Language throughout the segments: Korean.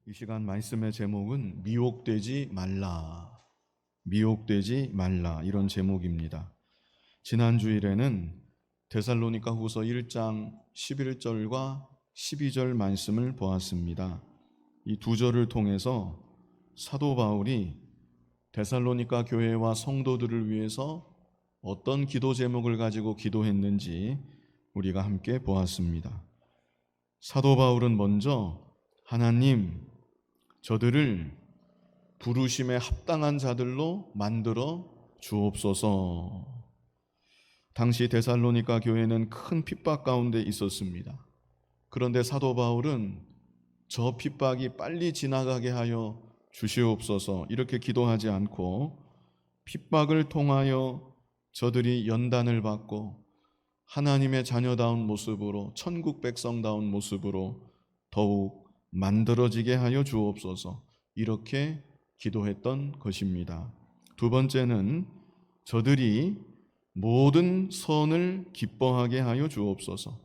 이 시간 말씀의 제목은 미혹되지 말라. 미혹되지 말라. 이런 제목입니다. 지난 주일에는 데살로니가 후서 1장 11절과 12절 말씀을 보았습니다. 이 두 절을 통해서 사도 바울이 데살로니가 교회와 성도들을 위해서 어떤 기도 제목을 가지고 기도했는지 우리가 함께 보았습니다. 사도 바울은 먼저 하나님, 저들을 부르심에 합당한 자들로 만들어 주옵소서. 당시 데살로니가 교회는 큰 핍박 가운데 있었습니다. 그런데 사도 바울은 저 핍박이 빨리 지나가게 하여 주시옵소서 이렇게 기도하지 않고 핍박을 통하여 저들이 연단을 받고 하나님의 자녀다운 모습으로, 천국 백성다운 모습으로 더욱 만들어지게 하여 주옵소서 이렇게 기도했던 것입니다. 두 번째는 저들이 모든 선을 기뻐하게 하여 주옵소서.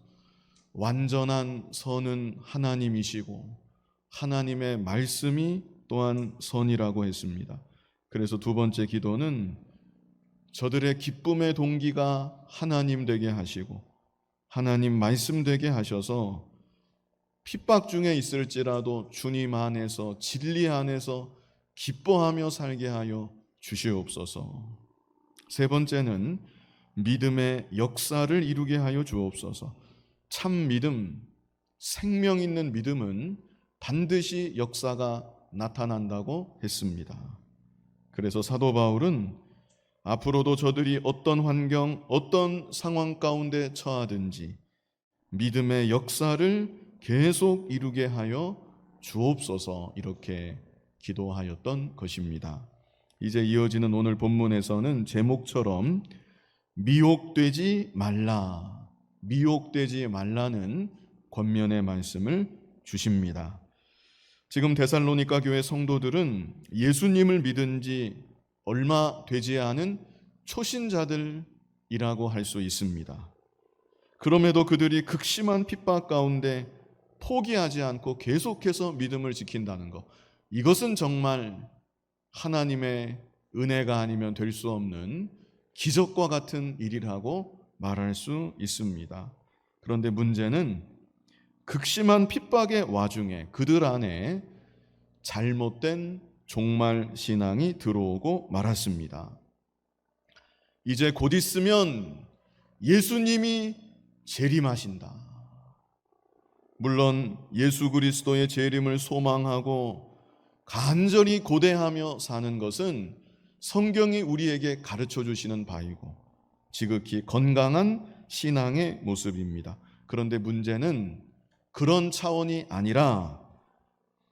완전한 선은 하나님이시고 하나님의 말씀이 또한 선이라고 했습니다. 그래서 두 번째 기도는 저들의 기쁨의 동기가 하나님 되게 하시고 하나님 말씀 되게 하셔서 핍박 중에 있을지라도 주님 안에서, 진리 안에서 기뻐하며 살게 하여 주시옵소서. 세 번째는 믿음의 역사를 이루게 하여 주옵소서. 참 믿음, 생명 있는 믿음은 반드시 역사가 나타난다고 했습니다. 그래서 사도 바울은 앞으로도 저들이 어떤 환경, 어떤 상황 가운데 처하든지 믿음의 역사를 계속 이루게 하여 주옵소서 이렇게 기도하였던 것입니다. 이제 이어지는 오늘 본문에서는 제목처럼 미혹되지 말라, 미혹되지 말라는 권면의 말씀을 주십니다. 지금 데살로니가 교회 성도들은 예수님을 믿은 지 얼마 되지 않은 초신자들이라고 할 수 있습니다. 그럼에도 그들이 극심한 핍박 가운데 포기하지 않고 계속해서 믿음을 지킨다는 것, 이것은 정말 하나님의 은혜가 아니면 될 수 없는 기적과 같은 일이라고 말할 수 있습니다. 그런데 문제는 극심한 핍박의 와중에 그들 안에 잘못된 종말 신앙이 들어오고 말았습니다. 이제 곧 있으면 예수님이 재림하신다. 물론 예수 그리스도의 재림을 소망하고 간절히 고대하며 사는 것은 성경이 우리에게 가르쳐 주시는 바이고 지극히 건강한 신앙의 모습입니다. 그런데 문제는 그런 차원이 아니라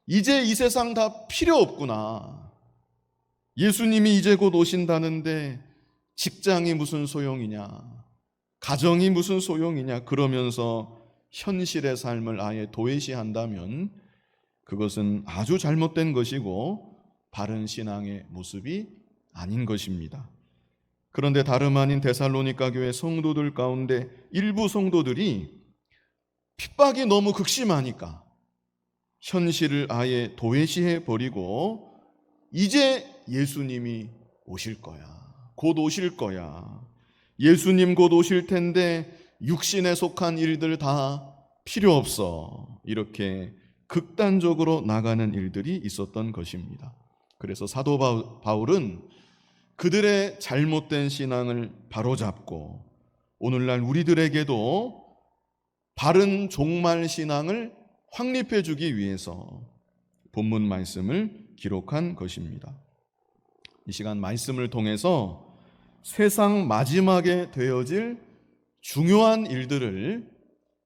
이제 이 세상 다 필요 없구나. 예수님이 이제 곧 오신다는데 직장이 무슨 소용이냐, 가정이 무슨 소용이냐, 그러면서 현실의 삶을 아예 도외시한다면 그것은 아주 잘못된 것이고 바른 신앙의 모습이 아닌 것입니다. 그런데 다름 아닌 데살로니가 교회 성도들 가운데 일부 성도들이 핍박이 너무 극심하니까 현실을 아예 도외시해 버리고 이제 예수님이 오실 거야, 곧 오실 거야, 예수님 곧 오실 텐데 육신에 속한 일들 다 필요 없어, 이렇게 극단적으로 나가는 일들이 있었던 것입니다. 그래서 사도 바울은 그들의 잘못된 신앙을 바로잡고 오늘날 우리들에게도 바른 종말 신앙을 확립해 주기 위해서 본문 말씀을 기록한 것입니다. 이 시간 말씀을 통해서 세상 마지막에 되어질 중요한 일들을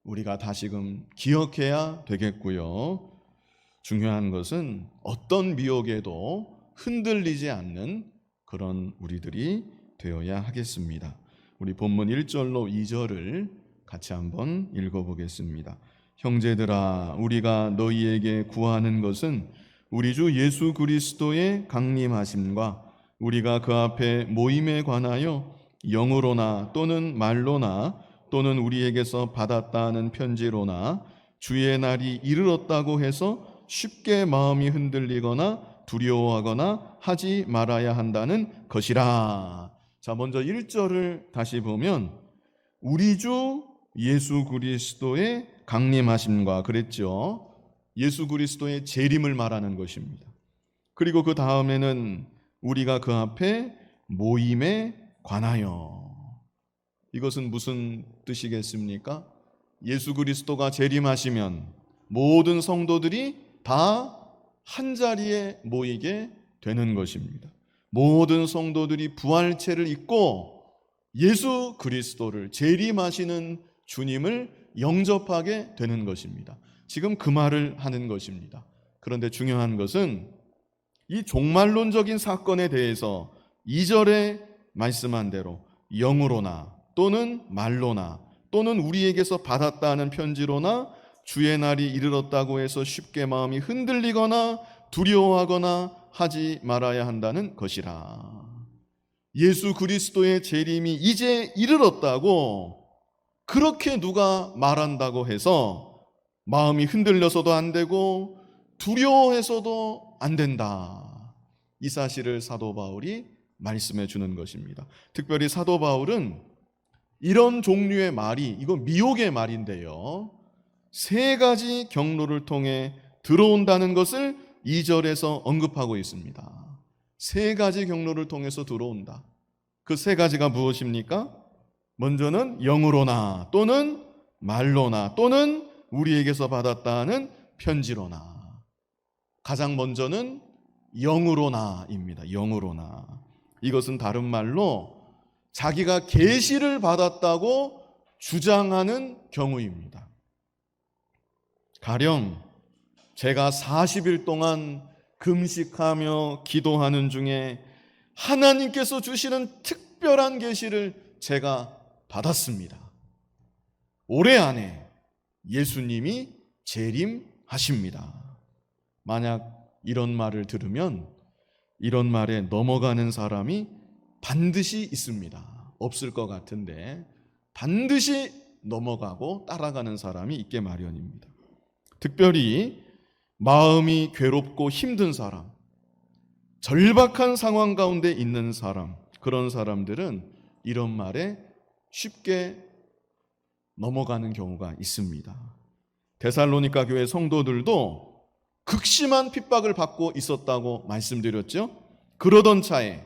우리가 다시금 기억해야 되겠고요. 중요한 것은 어떤 미혹에도 흔들리지 않는 그런 우리들이 되어야 하겠습니다. 우리 본문 1절로 2절을 같이 한번 읽어보겠습니다. 형제들아, 우리가 너희에게 구하는 것은 우리 주 예수 그리스도의 강림하심과 우리가 그 앞에 모임에 관하여 영으로나 또는 말로나 또는 우리에게서 받았다는 편지로나 주의 날이 이르렀다고 해서 쉽게 마음이 흔들리거나 두려워하거나 하지 말아야 한다는 것이라. 자, 먼저 1절을 다시 보면 우리 주 예수 그리스도의 강림하심과 그랬죠. 예수 그리스도의 재림을 말하는 것입니다. 그리고 그 다음에는 우리가 그 앞에 모임에 관하여. 이것은 무슨 뜻이겠습니까? 예수 그리스도가 재림하시면 모든 성도들이 다 한자리에 모이게 되는 것입니다. 모든 성도들이 부활체를 입고 예수 그리스도를, 재림하시는 주님을 영접하게 되는 것입니다. 지금 그 말을 하는 것입니다. 그런데 중요한 것은 이 종말론적인 사건에 대해서 2절에 말씀한 대로 영으로나 또는 말로나 또는 우리에게서 받았다는 편지로나 주의 날이 이르렀다고 해서 쉽게 마음이 흔들리거나 두려워하거나 하지 말아야 한다는 것이라. 예수 그리스도의 재림이 이제 이르렀다고 그렇게 누가 말한다고 해서 마음이 흔들려서도 안 되고 두려워해서도 안 된다. 이 사실을 사도 바울이 말씀해 주는 것입니다. 특별히 사도 바울은 이런 종류의 말이, 이거 미혹의 말인데요, 3가지 경로를 통해 들어온다는 것을 2절에서 언급하고 있습니다. 3가지 경로를 통해서 들어온다. 그 3가지가 무엇입니까? 먼저는 영으로나 또는 말로나 또는 우리에게서 받았다는 편지로나. 가장 먼저는 영으로나입니다. 영으로나. 이것은 다른 말로 자기가 계시를 받았다고 주장하는 경우입니다. 가령 제가 40일 동안 금식하며 기도하는 중에 하나님께서 주시는 특별한 계시를 제가 받았습니다. 올해 안에 예수님이 재림하십니다. 만약 이런 말을 들으면 이런 말에 넘어가는 사람이 반드시 있습니다. 없을 것 같은데 반드시 넘어가고 따라가는 사람이 있게 마련입니다. 특별히 마음이 괴롭고 힘든 사람, 절박한 상황 가운데 있는 사람, 그런 사람들은 이런 말에 쉽게 넘어가는 경우가 있습니다. 데살로니가 교회 성도들도 극심한 핍박을 받고 있었다고 말씀드렸죠. 그러던 차에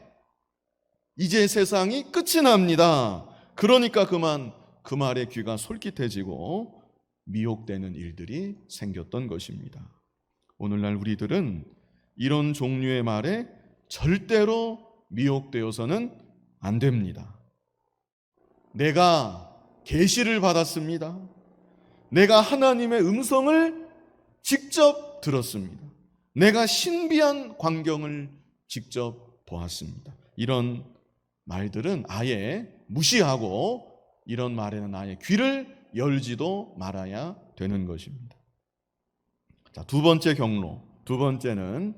이제 세상이 끝이 납니다. 그러니까 그만 그 말에 귀가 솔깃해지고 미혹되는 일들이 생겼던 것입니다. 오늘날 우리들은 이런 종류의 말에 절대로 미혹되어서는 안 됩니다. 내가 계시를 받았습니다. 내가 하나님의 음성을 직접 들었습니다. 내가 신비한 광경을 직접 보았습니다. 이런 말들은 아예 무시하고 이런 말에는 아예 귀를 열지도 말아야 되는 것입니다. 자, 2번째 경로. 2번째는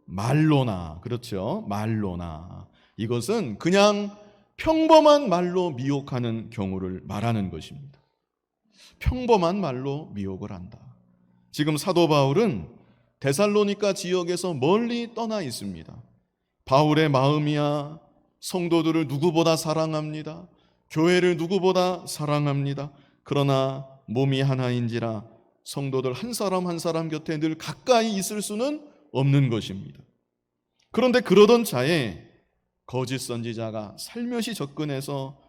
말로나. 그렇죠? 말로나. 이것은 그냥 평범한 말로 미혹하는 경우를 말하는 것입니다. 평범한 말로 미혹을 한다. 지금 사도 바울은 데살로니가 지역에서 멀리 떠나 있습니다. 바울의 마음이야 성도들을 누구보다 사랑합니다. 교회를 누구보다 사랑합니다. 그러나 몸이 하나인지라 성도들 한 사람 한 사람 곁에 늘 가까이 있을 수는 없는 것입니다. 그런데 그러던 차에 거짓 선지자가 살며시 접근해서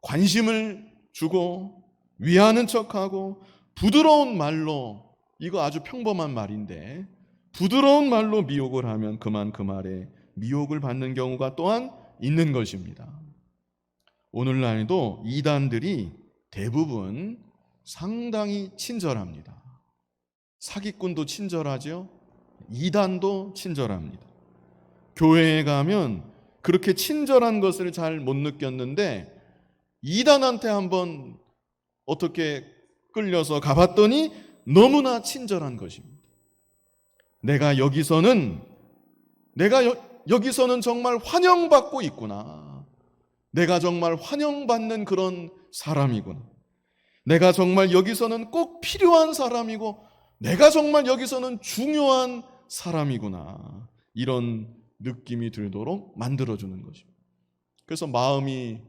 관심을 주고 위하는 척하고 부드러운 말로, 이거 아주 평범한 말인데 부드러운 말로 미혹을 하면 그만 그 말에 미혹을 받는 경우가 또한 있는 것입니다. 오늘날도 이단들이 대부분 상당히 친절합니다. 사기꾼도 친절하죠. 이단도 친절합니다. 교회에 가면 그렇게 친절한 것을 잘 못 느꼈는데 이단한테 한번 어떻게 끌려서 가봤더니 너무나 친절한 것입니다. 내가 여기서는 정말 환영받고 있구나. 내가 정말 환영받는 그런 사람이구나. 내가 정말 여기서는 꼭 필요한 사람이고 내가 정말 여기서는 중요한 사람이구나, 이런 느낌이 들도록 만들어주는 것입니다. 그래서 마음이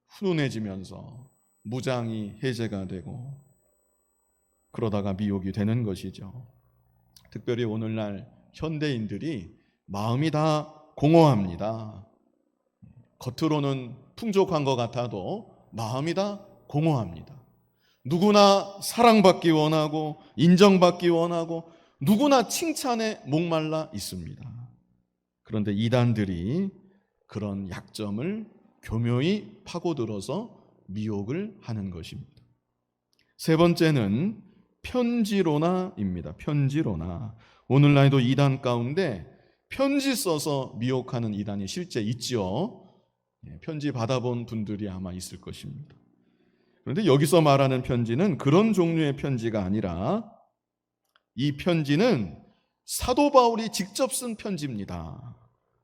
훈훈해지면서 무장이 해제가 되고 그러다가 미혹이 되는 것이죠. 특별히 오늘날 현대인들이 마음이 다 공허합니다. 겉으로는 풍족한 것 같아도 마음이 다 공허합니다. 누구나 사랑받기 원하고 인정받기 원하고 누구나 칭찬에 목말라 있습니다. 그런데 이단들이 그런 약점을 교묘히 파고들어서 미혹을 하는 것입니다. 세 번째는 편지로나입니다. 편지로나. 오늘날도 이단 가운데 편지 써서 미혹하는 이단이 실제 있지요. 편지 받아본 분들이 아마 있을 것입니다. 그런데 여기서 말하는 편지는 그런 종류의 편지가 아니라 이 편지는 사도 바울이 직접 쓴 편지입니다.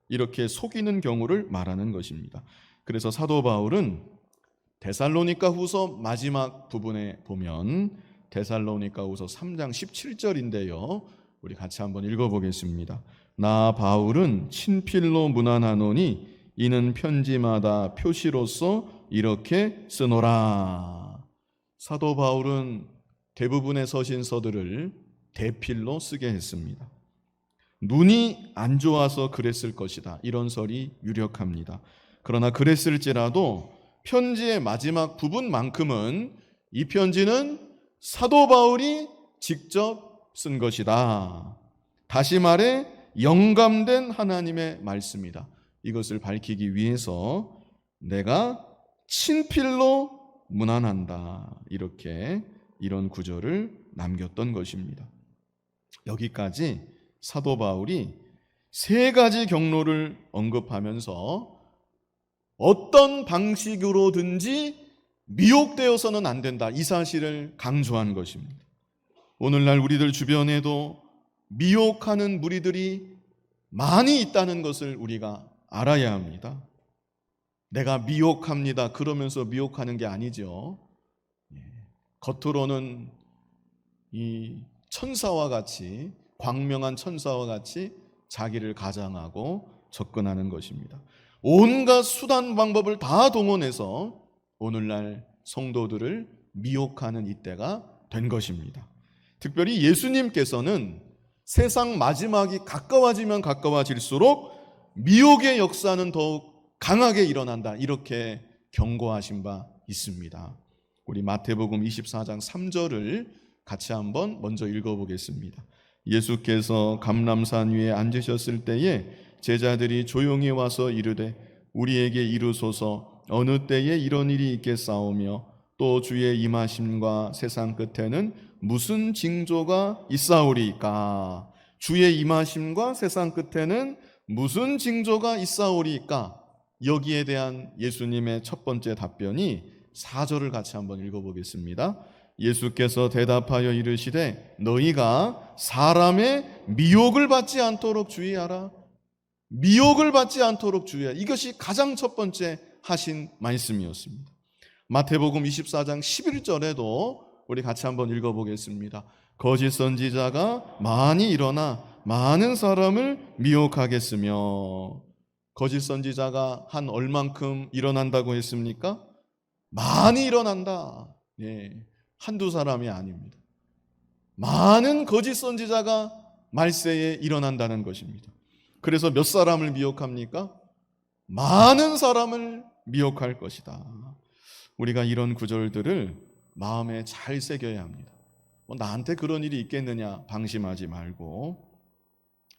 이렇게 속이는 경우를 말하는 것입니다. 그래서 사도 바울은 데살로니가 후서 마지막 부분에 보면 데살로니가 후서 3장 17절인데요. 우리 같이 한번 읽어보겠습니다. 나 바울은 친필로 문안하노니 이는 편지마다 표시로서 이렇게 쓰노라. 사도 바울은 대부분의 서신서들을 대필로 쓰게 했습니다. 눈이 안 좋아서 그랬을 것이다, 이런 설이 유력합니다. 그러나 그랬을지라도 편지의 마지막 부분만큼은 이 편지는 사도 바울이 직접 쓴 것이다. 다시 말해 영감된 하나님의 말씀이다. 이것을 밝히기 위해서 내가 친필로 문안한다, 이렇게 이런 구절을 남겼던 것입니다. 여기까지 사도 바울이 세 가지 경로를 언급하면서 어떤 방식으로든지 미혹되어서는 안 된다, 이 사실을 강조한 것입니다. 오늘날 우리들 주변에도 미혹하는 무리들이 많이 있다는 것을 우리가 알아야 합니다. 내가 미혹합니다 그러면서 미혹하는 게 아니죠. 겉으로는 이 천사와 같이, 광명한 천사와 같이 자기를 가장하고 접근하는 것입니다. 온갖 수단 방법을 다 동원해서 오늘날 성도들을 미혹하는 이때가 된 것입니다. 특별히 예수님께서는 세상 마지막이 가까워지면 가까워질수록 미혹의 역사는 더욱 강하게 일어난다, 이렇게 경고하신 바 있습니다. 우리 마태복음 24장 3절을 같이 한번 먼저 읽어보겠습니다. 예수께서 감람산 위에 앉으셨을 때에 제자들이 조용히 와서 이르되 우리에게 이르소서 어느 때에 이런 일이 있겠사오며 또 주의 임하심과 세상 끝에는 무슨 징조가 있사오리까? 주의 임하심과 세상 끝에는 무슨 징조가 있사오리까? 여기에 대한 예수님의 첫 번째 답변이 4절을 같이 한번 읽어보겠습니다. 예수께서 대답하여 이르시되 너희가 사람의 미혹을 받지 않도록 주의하라. 미혹을 받지 않도록 주의하라. 이것이 가장 첫 번째 하신 말씀이었습니다. 마태복음 24장 11절에도 우리 같이 한번 읽어보겠습니다. 거짓 선지자가 많이 일어나 많은 사람을 미혹하겠으며, 거짓 선지자가 한 얼만큼 일어난다고 했습니까? 많이 일어난다. 한두 사람이 아닙니다. 많은 거짓 선지자가 말세에 일어난다는 것입니다. 그래서 몇 사람을 미혹합니까? 많은 사람을 미혹할 것이다. 우리가 이런 구절들을 마음에 잘 새겨야 합니다. 나한테 그런 일이 있겠느냐 방심하지 말고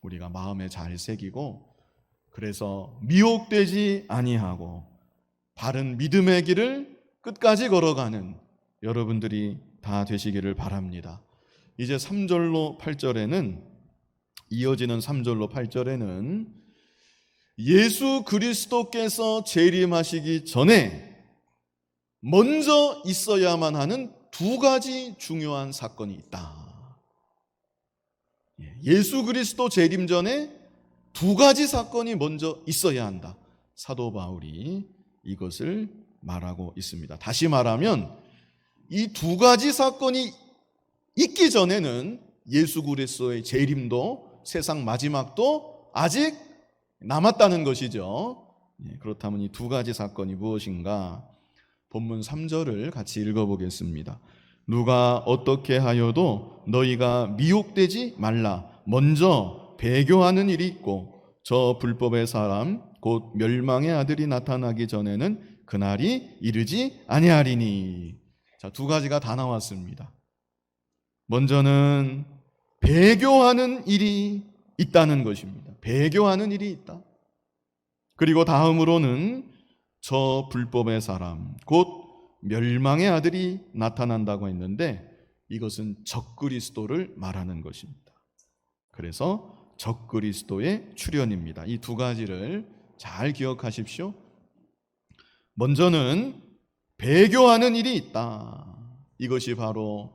우리가 마음에 잘 새기고, 그래서 미혹되지 아니하고 바른 믿음의 길을 끝까지 걸어가는 여러분들이 다 되시기를 바랍니다. 이제 3절로 8절에는, 이어지는 3절로 8절에는 예수 그리스도께서 재림하시기 전에 먼저 있어야만 하는 두 가지 중요한 사건이 있다. 예수 그리스도 재림 전에 두 가지 사건이 먼저 있어야 한다. 사도 바울이 이것을 말하고 있습니다. 다시 말하면 이 두 가지 사건이 있기 전에는 예수 그리스도의 재림도 세상 마지막도 아직 남았다는 것이죠. 그렇다면 이 두 가지 사건이 무엇인가? 본문 3절을 같이 읽어보겠습니다. 누가 어떻게 하여도 너희가 미혹되지 말라. 먼저 배교하는 일이 있고 저 불법의 사람 곧 멸망의 아들이 나타나기 전에는 그날이 이르지 아니하리니. 자, 두 가지가 다 나왔습니다. 먼저는 배교하는 일이 있다는 것입니다. 배교하는 일이 있다. 그리고 다음으로는 저 불법의 사람 곧 멸망의 아들이 나타난다고 했는데 이것은 적그리스도를 말하는 것입니다. 그래서 적그리스도의 출현입니다. 이 두 가지를 잘 기억하십시오. 먼저는 배교하는 일이 있다. 이것이 바로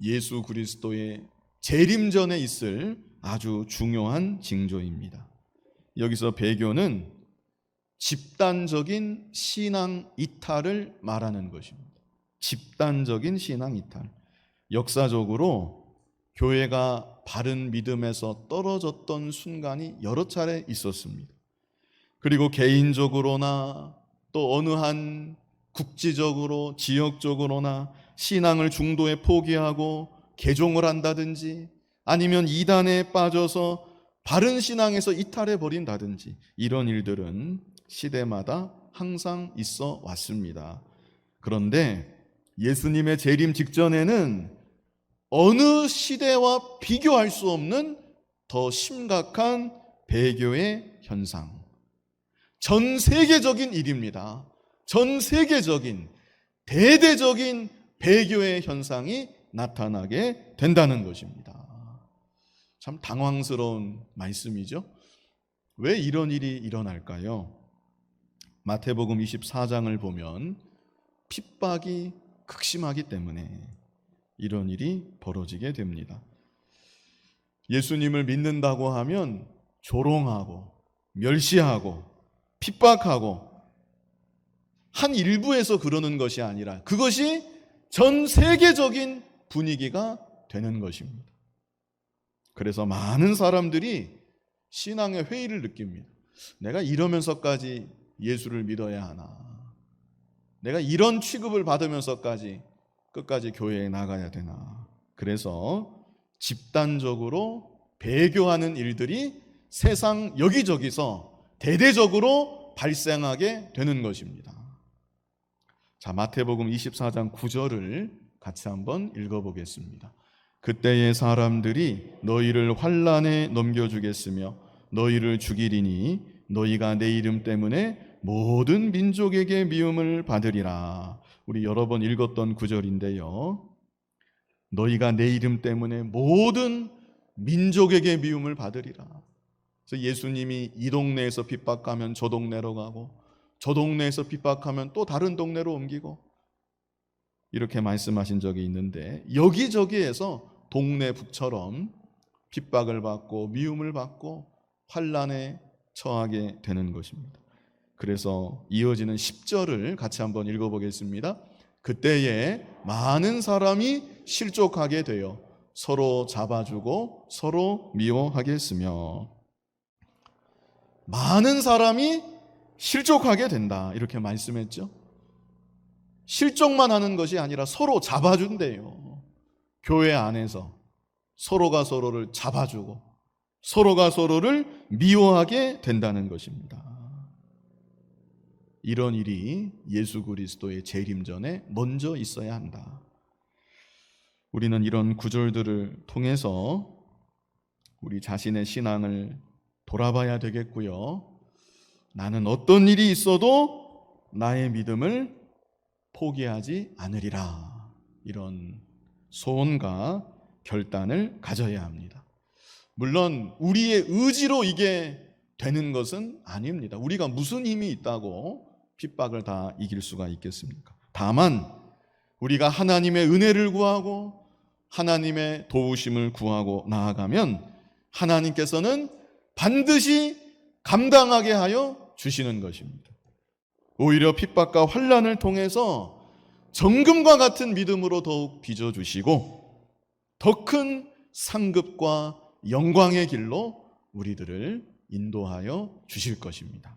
예수 그리스도의 재림 전에 있을 아주 중요한 징조입니다. 여기서 배교는 집단적인 신앙 이탈을 말하는 것입니다. 집단적인 신앙 이탈. 역사적으로 교회가 바른 믿음에서 떨어졌던 순간이 여러 차례 있었습니다. 그리고 개인적으로나 또 어느 한 국지적으로 지역적으로나 신앙을 중도에 포기하고 개종을 한다든지 아니면 이단에 빠져서 바른 신앙에서 이탈해 버린다든지 이런 일들은 시대마다 항상 있어 왔습니다. 그런데 예수님의 재림 직전에는 어느 시대와 비교할 수 없는 더 심각한 배교의 현상, 전 세계적인 일입니다. 전 세계적인 대대적인 배교의 현상이 나타나게 된다는 것입니다. 참 당황스러운 말씀이죠. 왜 이런 일이 일어날까요? 마태복음 24장을 보면 핍박이 극심하기 때문에 이런 일이 벌어지게 됩니다. 예수님을 믿는다고 하면 조롱하고 멸시하고 핍박하고 한 일부에서 그러는 것이 아니라 그것이 전 세계적인 분위기가 되는 것입니다. 그래서 많은 사람들이 신앙의 회의를 느낍니다. 내가 이러면서까지 예수를 믿어야 하나? 내가 이런 취급을 받으면서까지 끝까지 교회에 나가야 되나? 그래서 집단적으로 배교하는 일들이 세상 여기저기서 대대적으로 발생하게 되는 것입니다. 자, 마태복음 24장 9절을 같이 한번 읽어보겠습니다. 그때의 사람들이 너희를 환난에 넘겨주겠으며 너희를 죽이리니 너희가 내 이름 때문에 모든 민족에게 미움을 받으리라. 우리 여러 번 읽었던 구절인데요. 너희가 내 이름 때문에 모든 민족에게 미움을 받으리라. 그래서 예수님이 이 동네에서 핍박하면 저 동네로 가고 저 동네에서 핍박하면 또 다른 동네로 옮기고 이렇게 말씀하신 적이 있는데 여기저기에서 동네 북처럼 핍박을 받고 미움을 받고 환난에 처하게 되는 것입니다. 그래서 이어지는 10절을 같이 한번 읽어보겠습니다. 그때에 많은 사람이 실족하게 되어 서로 잡아주고 서로 미워하게 했으며 많은 사람이 실족하게 된다 이렇게 말씀했죠. 실족만 하는 것이 아니라 서로 잡아준대요. 교회 안에서 서로가 서로를 잡아주고 서로가 서로를 미워하게 된다는 것입니다. 이런 일이 예수 그리스도의 재림 전에 먼저 있어야 한다. 우리는 이런 구절들을 통해서 우리 자신의 신앙을 돌아봐야 되겠고요. 나는 어떤 일이 있어도 나의 믿음을 포기하지 않으리라. 이런 소원과 결단을 가져야 합니다. 물론 우리의 의지로 이게 되는 것은 아닙니다. 우리가 무슨 힘이 있다고 핍박을 다 이길 수가 있겠습니까? 다만 우리가 하나님의 은혜를 구하고 하나님의 도우심을 구하고 나아가면 하나님께서는 반드시 감당하게 하여 주시는 것입니다. 오히려 핍박과 환난을 통해서 정금과 같은 믿음으로 더욱 빚어주시고 더 큰 상급과 영광의 길로 우리들을 인도하여 주실 것입니다.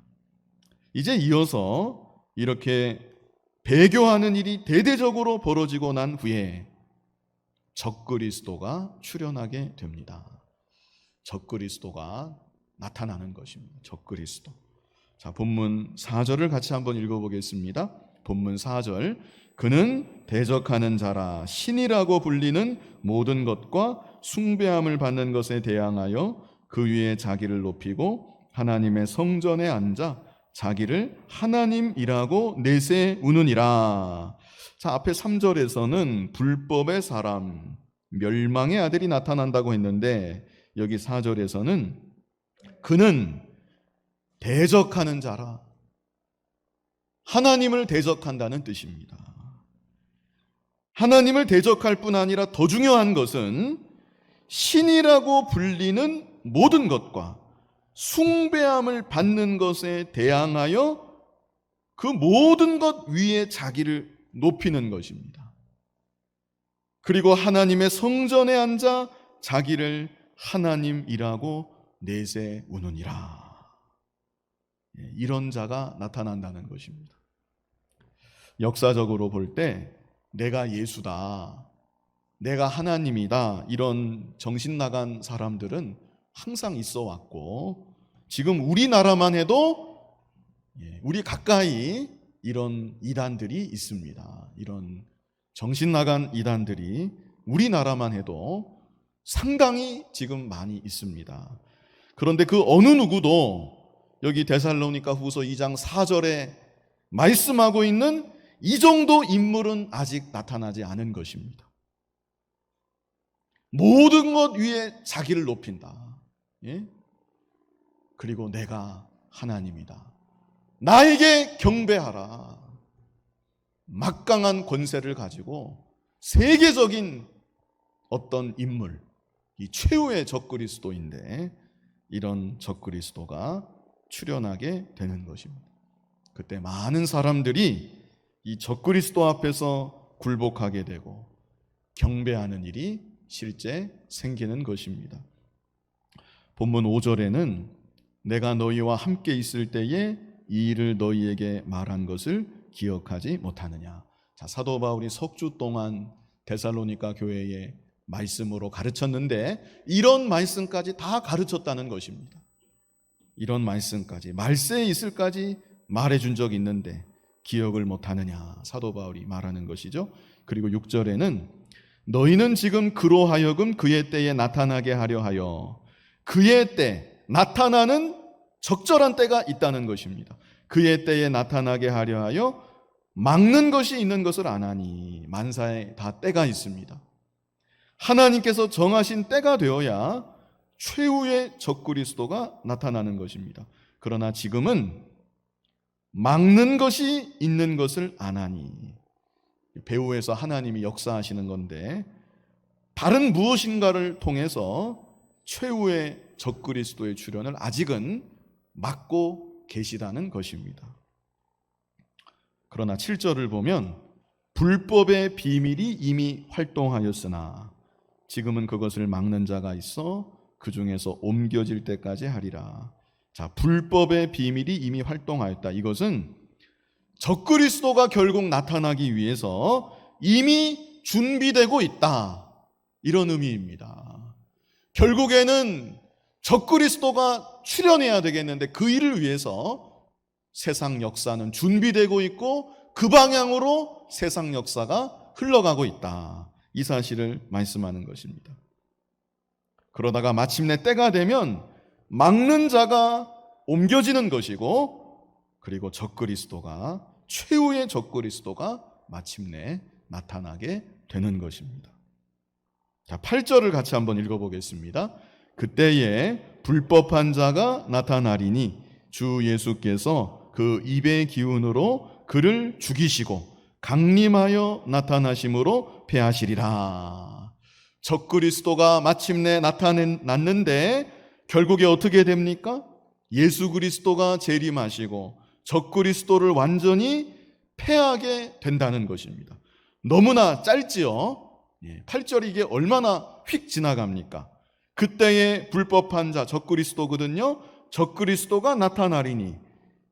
이제 이어서 이렇게 배교하는 일이 대대적으로 벌어지고 난 후에 적그리스도가 출현하게 됩니다. 적그리스도가 나타나는 것입니다. 적그리스도. 자, 본문 4절을 같이 한번 읽어보겠습니다. 본문 4절. 그는 대적하는 자라 신이라고 불리는 모든 것과 숭배함을 받는 것에 대항하여 그 위에 자기를 높이고 하나님의 성전에 앉아 자기를 하나님이라고 내세우느니라. 자, 앞에 3절에서는 불법의 사람, 멸망의 아들이 나타난다고 했는데 여기 4절에서는 그는 대적하는 자라. 하나님을 대적한다는 뜻입니다. 하나님을 대적할 뿐 아니라 더 중요한 것은 신이라고 불리는 모든 것과 숭배함을 받는 것에 대항하여 그 모든 것 위에 자기를 높이는 것입니다. 그리고 하나님의 성전에 앉아 자기를 하나님이라고 내세우느니라. 이런 자가 나타난다는 것입니다. 역사적으로 볼 때 내가 예수다, 내가 하나님이다, 이런 정신 나간 사람들은 항상 있어 왔고, 지금 우리나라만 해도 우리 가까이 이런 이단들이 있습니다. 이런 정신 나간 이단들이 우리나라만 해도 상당히 지금 많이 있습니다. 그런데 그 어느 누구도 여기 데살로니가 후서 2장 4절에 말씀하고 있는 이 정도 인물은 아직 나타나지 않은 것입니다. 모든 것 위에 자기를 높인다. 예? 그리고 내가 하나님이다. 나에게 경배하라. 막강한 권세를 가지고 세계적인 어떤 인물, 이 최후의 적그리스도인데 이런 적그리스도가 출현하게 되는 것입니다. 그때 많은 사람들이 이 적그리스도 앞에서 굴복하게 되고 경배하는 일이 실제 생기는 것입니다. 본문 5절에는 내가 너희와 함께 있을 때에 이 일을 너희에게 말한 것을 기억하지 못하느냐. 자, 사도 바울이 석주 동안 데살로니가 교회에 말씀으로 가르쳤는데 이런 말씀까지 다 가르쳤다는 것입니다. 이런 말씀까지, 말세에 있을까지 말해준 적이 있는데 기억을 못하느냐, 사도 바울이 말하는 것이죠. 그리고 6절에는 너희는 지금 그로 하여금 그의 때에 나타나게 하려 하여, 그의 때, 나타나는 적절한 때가 있다는 것입니다. 그의 때에 나타나게 하려 하여 막는 것이 있는 것을 아나니. 만사에 다 때가 있습니다. 하나님께서 정하신 때가 되어야 최후의 적그리스도가 나타나는 것입니다. 그러나 지금은 막는 것이 있는 것을 아나니. 배후에서 하나님이 역사하시는 건데 다른 무엇인가를 통해서 최후의 적그리스도의 출현을 아직은 막고 계시다는 것입니다. 그러나 7절을 보면 불법의 비밀이 이미 활동하였으나 지금은 그것을 막는 자가 있어 그 중에서 옮겨질 때까지 하리라. 자, 불법의 비밀이 이미 활동하였다. 이것은 적그리스도가 결국 나타나기 위해서 이미 준비되고 있다. 이런 의미입니다. 결국에는 적그리스도가 출현해야 되겠는데 그 일을 위해서 세상 역사는 준비되고 있고 그 방향으로 세상 역사가 흘러가고 있다. 이 사실을 말씀하는 것입니다. 그러다가 마침내 때가 되면 막는 자가 옮겨지는 것이고, 그리고 적그리스도가, 최후의 적그리스도가 마침내 나타나게 되는 것입니다. 자, 8절을 같이 한번 읽어보겠습니다. 그때에 불법한 자가 나타나리니 주 예수께서 그 입의 기운으로 그를 죽이시고 강림하여 나타나심으로 패하시리라. 적그리스도가 마침내 나타났는데 결국에 어떻게 됩니까? 예수 그리스도가 재림하시고 적그리스도를 완전히 패하게 된다는 것입니다. 너무나 짧지요. 8절이 이게 얼마나 휙 지나갑니까? 그때의 불법한 자 적그리스도거든요. 적그리스도가 나타나리니,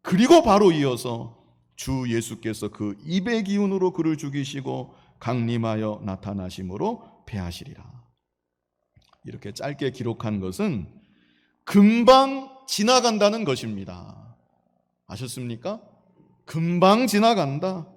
그리고 바로 이어서 주 예수께서 그 입의 기운으로 그를 죽이시고 강림하여 나타나심으로 패하시리라. 이렇게 짧게 기록한 것은 금방 지나간다는 것입니다. 아셨습니까? 금방 지나간다.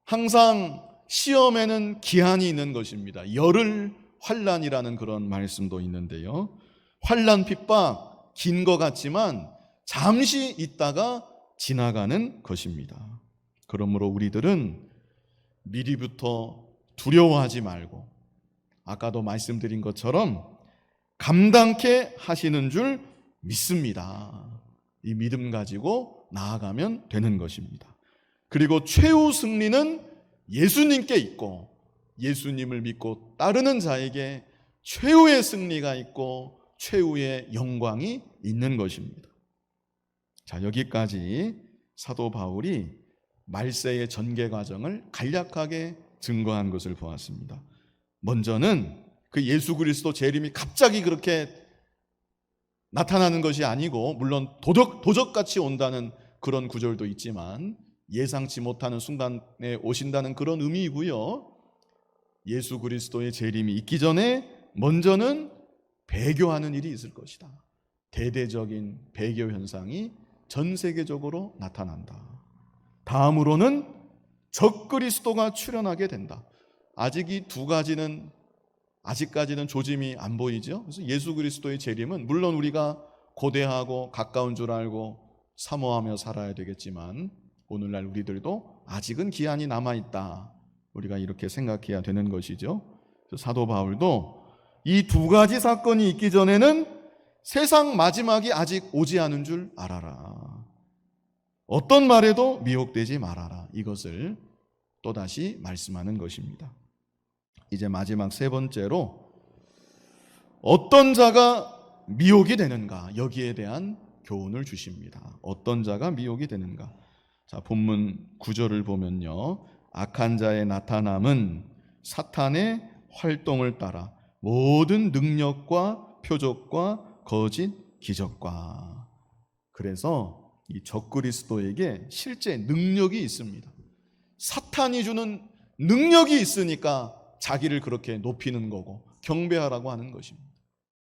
항상 시험에는 기한이 있는 것입니다. 열흘 환난이라는 그런 말씀도 있는데요. 환난 핍박 긴 것 같지만 잠시 있다가 지나가는 것입니다. 그러므로 우리들은 미리부터 두려워하지 말고, 아까도 말씀드린 것처럼 감당케 하시는 줄 믿습니다. 이 믿음 가지고 나아가면 되는 것입니다. 그리고 최후 승리는 예수님께 있고, 예수님을 믿고 따르는 자에게 최후의 승리가 있고 최후의 영광이 있는 것입니다. 자, 여기까지 사도 바울이 말세의 전개 과정을 간략하게 증거한 것을 보았습니다. 먼저는 그 예수 그리스도 재림이 갑자기 그렇게 나타나는 것이 아니고, 물론 도적같이 온다는 그런 구절도 있지만 예상치 못하는 순간에 오신다는 그런 의미이고요. 예수 그리스도의 재림이 있기 전에 먼저는 배교하는 일이 있을 것이다. 대대적인 배교 현상이 전 세계적으로 나타난다. 다음으로는 적그리스도가 출현하게 된다. 아직 이 두 가지는 아직까지는 조짐이 안 보이죠. 그래서 예수 그리스도의 재림은 물론 우리가 고대하고 가까운 줄 알고 사모하며 살아야 되겠지만, 오늘날 우리들도 아직은 기한이 남아있다, 우리가 이렇게 생각해야 되는 것이죠. 그래서 사도 바울도 이 두 가지 사건이 있기 전에는 세상 마지막이 아직 오지 않은 줄 알아라. 어떤 말에도 미혹되지 말아라. 이것을 또다시 말씀하는 것입니다. 이제 마지막 세 번째로 어떤 자가 미혹이 되는가, 여기에 대한 교훈을 주십니다. 어떤 자가 미혹이 되는가. 자, 본문 9절을 보면요, 악한 자의 나타남은 사탄의 활동을 따라 모든 능력과 표적과 거짓 기적과. 그래서 이 적그리스도에게 실제 능력이 있습니다. 사탄이 주는 능력이 있으니까 자기를 그렇게 높이는 거고 경배하라고 하는 것입니다.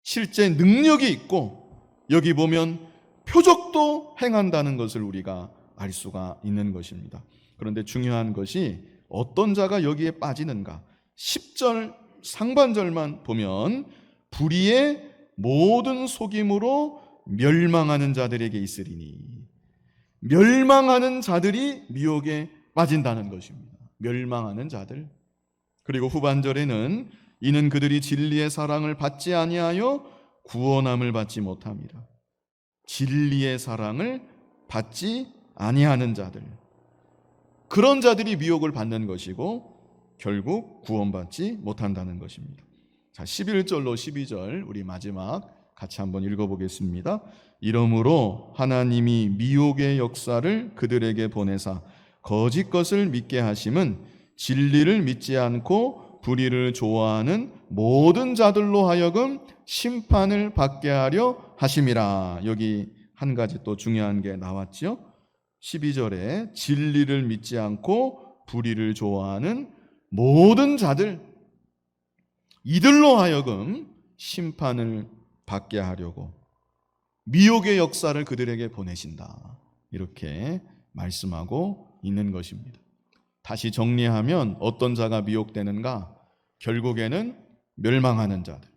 실제 능력이 있고, 여기 보면 표적도 행한다는 것을 우리가 알 수가 있는 것입니다. 그런데 중요한 것이 어떤 자가 여기에 빠지는가. 10절 상반절만 보면 불의의 모든 속임으로 멸망하는 자들에게 있으리니, 멸망하는 자들이 미혹에 빠진다는 것입니다. 멸망하는 자들. 그리고 후반절에는 이는 그들이 진리의 사랑을 받지 아니하여 구원함을 받지 못함이라. 진리의 사랑을 받지 아니하는 자들, 그런 자들이 미혹을 받는 것이고 결국 구원받지 못한다는 것입니다. 자, 11절로 12절 우리 마지막 같이 한번 읽어보겠습니다. 이러므로 하나님이 미혹의 역사를 그들에게 보내사 거짓 것을 믿게 하심은 진리를 믿지 않고 불의를 좋아하는 모든 자들로 하여금 심판을 받게 하려 하심이라. 여기 한 가지 또 중요한 게 나왔죠. 12절에 진리를 믿지 않고 불의를 좋아하는 모든 자들, 이들로 하여금 심판을 받게 하려고 미혹의 역사를 그들에게 보내신다, 이렇게 말씀하고 있는 것입니다. 다시 정리하면 어떤 자가 미혹되는가? 결국에는 멸망하는 자들,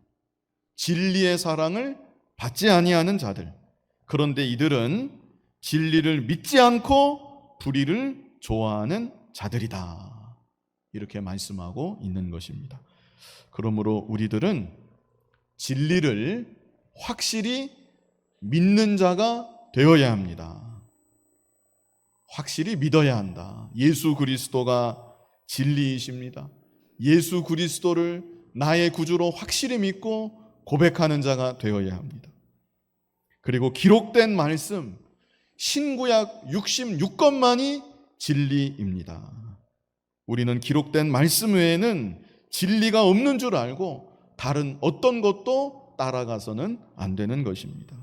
진리의 사랑을 받지 아니하는 자들. 그런데 이들은 진리를 믿지 않고 불의를 좋아하는 자들이다, 이렇게 말씀하고 있는 것입니다. 그러므로 우리들은 진리를 확실히 믿는 자가 되어야 합니다. 확실히 믿어야 한다. 예수 그리스도가 진리이십니다. 예수 그리스도를 나의 구주로 확실히 믿고 고백하는 자가 되어야 합니다. 그리고 기록된 말씀, 신구약 66권만이 진리입니다. 우리는 기록된 말씀 외에는 진리가 없는 줄 알고 다른 어떤 것도 따라가서는 안 되는 것입니다.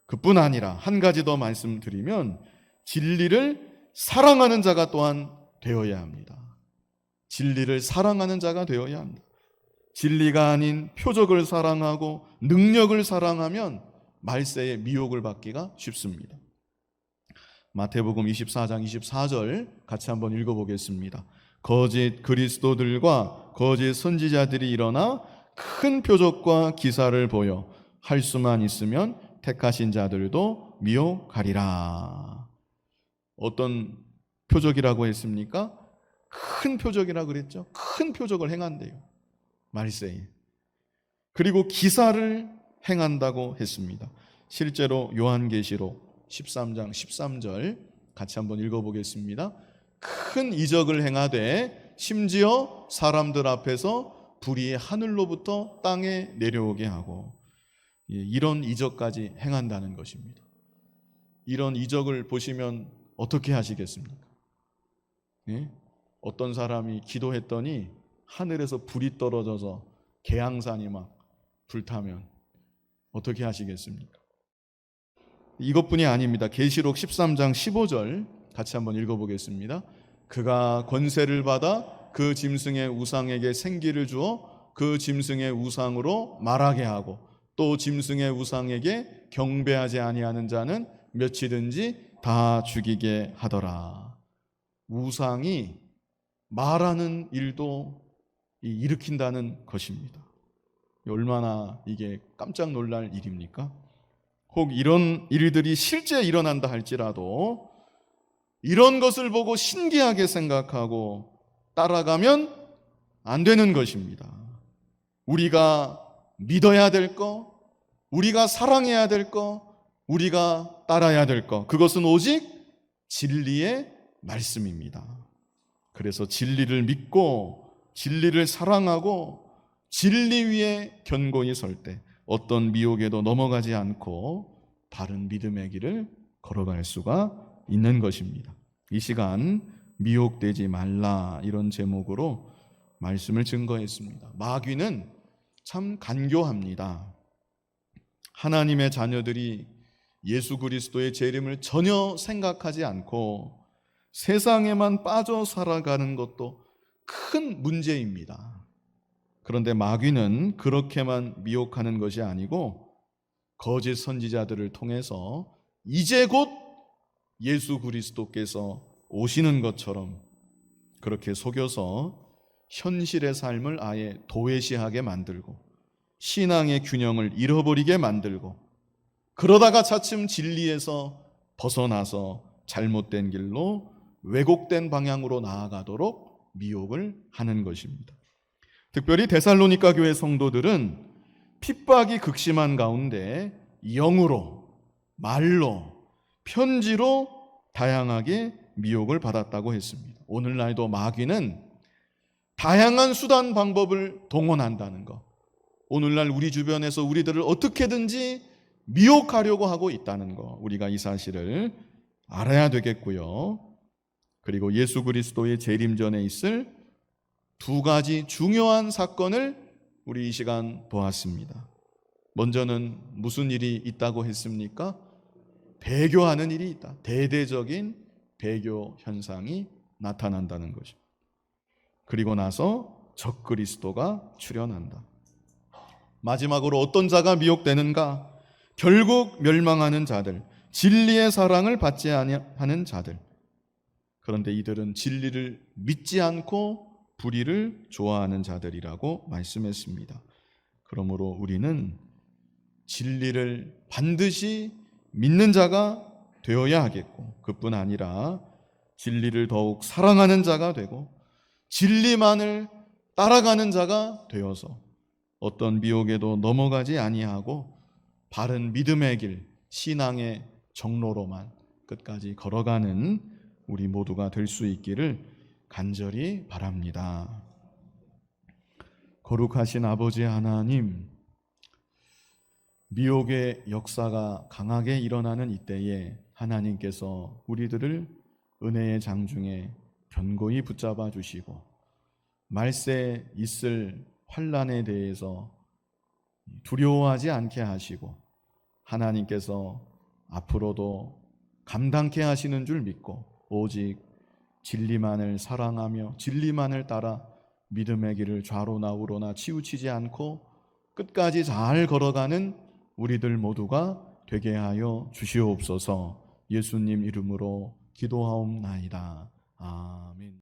그뿐 아니라 한 가지 더 말씀드리면 진리를 사랑하는 자가 또한 되어야 합니다. 진리를 사랑하는 자가 되어야 합니다. 진리가 아닌 표적을 사랑하고 능력을 사랑하면 말세에 미혹을 받기가 쉽습니다. 마태복음 24장 24절 같이 한번 읽어보겠습니다. 거짓 그리스도들과 거짓 선지자들이 일어나 큰 표적과 기사를 보여 할 수만 있으면 택하신 자들도 미혹하리라. 어떤 표적이라고 했습니까? 큰 표적이라고 그랬죠. 큰 표적을 행한대요, 말세에. 그리고 기사를 행한다고 했습니다. 실제로 요한계시록 13장 13절 같이 한번 읽어보겠습니다. 큰 이적을 행하되 심지어 사람들 앞에서 불이 하늘로부터 땅에 내려오게 하고, 이런 이적까지 행한다는 것입니다. 이런 이적을 보시면 어떻게 하시겠습니까? 예? 어떤 사람이 기도했더니 하늘에서 불이 떨어져서 계양산이 막 불타면 어떻게 하시겠습니까? 이것뿐이 아닙니다. 계시록 13장 15절 같이 한번 읽어보겠습니다. 그가 권세를 받아 그 짐승의 우상에게 생기를 주어 그 짐승의 우상으로 말하게 하고 또 짐승의 우상에게 경배하지 아니하는 자는 몇이든지 다 죽이게 하더라. 우상이 말하는 일도 일으킨다는 것입니다. 얼마나 이게 깜짝 놀랄 일입니까? 혹 이런 일들이 실제 일어난다 할지라도 이런 것을 보고 신기하게 생각하고 따라가면 안 되는 것입니다. 우리가 믿어야 될 것, 우리가 사랑해야 될 것, 우리가 따라야 될 것, 그것은 오직 진리의 말씀입니다. 그래서 진리를 믿고 진리를 사랑하고 진리 위에 견고히 설 때 어떤 미혹에도 넘어가지 않고 바른 믿음의 길을 걸어갈 수가 있는 것입니다. 이 시간 미혹되지 말라, 이런 제목으로 말씀을 증거했습니다. 마귀는 참 간교합니다. 하나님의 자녀들이 예수 그리스도의 재림을 전혀 생각하지 않고 세상에만 빠져 살아가는 것도 큰 문제입니다. 그런데 마귀는 그렇게만 미혹하는 것이 아니고 거짓 선지자들을 통해서 이제 곧 예수 그리스도께서 오시는 것처럼 그렇게 속여서 현실의 삶을 아예 도외시하게 만들고 신앙의 균형을 잃어버리게 만들고, 그러다가 차츰 진리에서 벗어나서 잘못된 길로 왜곡된 방향으로 나아가도록 미혹을 하는 것입니다. 특별히 데살로니가 교회 성도들은 핍박이 극심한 가운데 영으로, 말로, 편지로 다양하게 미혹을 받았다고 했습니다. 오늘날도 마귀는 다양한 수단 방법을 동원한다는 것, 오늘날 우리 주변에서 우리들을 어떻게든지 미혹하려고 하고 있다는 것, 우리가 이 사실을 알아야 되겠고요. 그리고 예수 그리스도의 재림 전에 있을 두 가지 중요한 사건을 우리 이 시간 보았습니다. 먼저는 무슨 일이 있다고 했습니까? 배교하는 일이 있다. 대대적인 배교 현상이 나타난다는 것이죠. 그리고 나서 적그리스도가 출현한다. 마지막으로 어떤 자가 미혹되는가? 결국 멸망하는 자들, 진리의 사랑을 받지 아니하는 자들. 그런데 이들은 진리를 믿지 않고 불의를 좋아하는 자들이라고 말씀했습니다. 그러므로 우리는 진리를 반드시 믿는 자가 되어야 하겠고, 그뿐 아니라 진리를 더욱 사랑하는 자가 되고 진리만을 따라가는 자가 되어서 어떤 미혹에도 넘어가지 아니하고 바른 믿음의 길, 신앙의 정로로만 끝까지 걸어가는 우리 모두가 될 수 있기를 간절히 바랍니다. 거룩하신 아버지 하나님, 미혹의 역사가 강하게 일어나는 이때에 하나님께서 우리들을 은혜의 장중에 견고히 붙잡아 주시고 말세에 있을 환난에 대해서 두려워하지 않게 하시고 하나님께서 앞으로도 감당케 하시는 줄 믿고 오직 진리만을 사랑하며 진리만을 따라 믿음의 길을 좌로나 우로나 치우치지 않고 끝까지 잘 걸어가는 우리들 모두가 되게 하여 주시옵소서. 예수님 이름으로 기도하옵나이다. 아멘.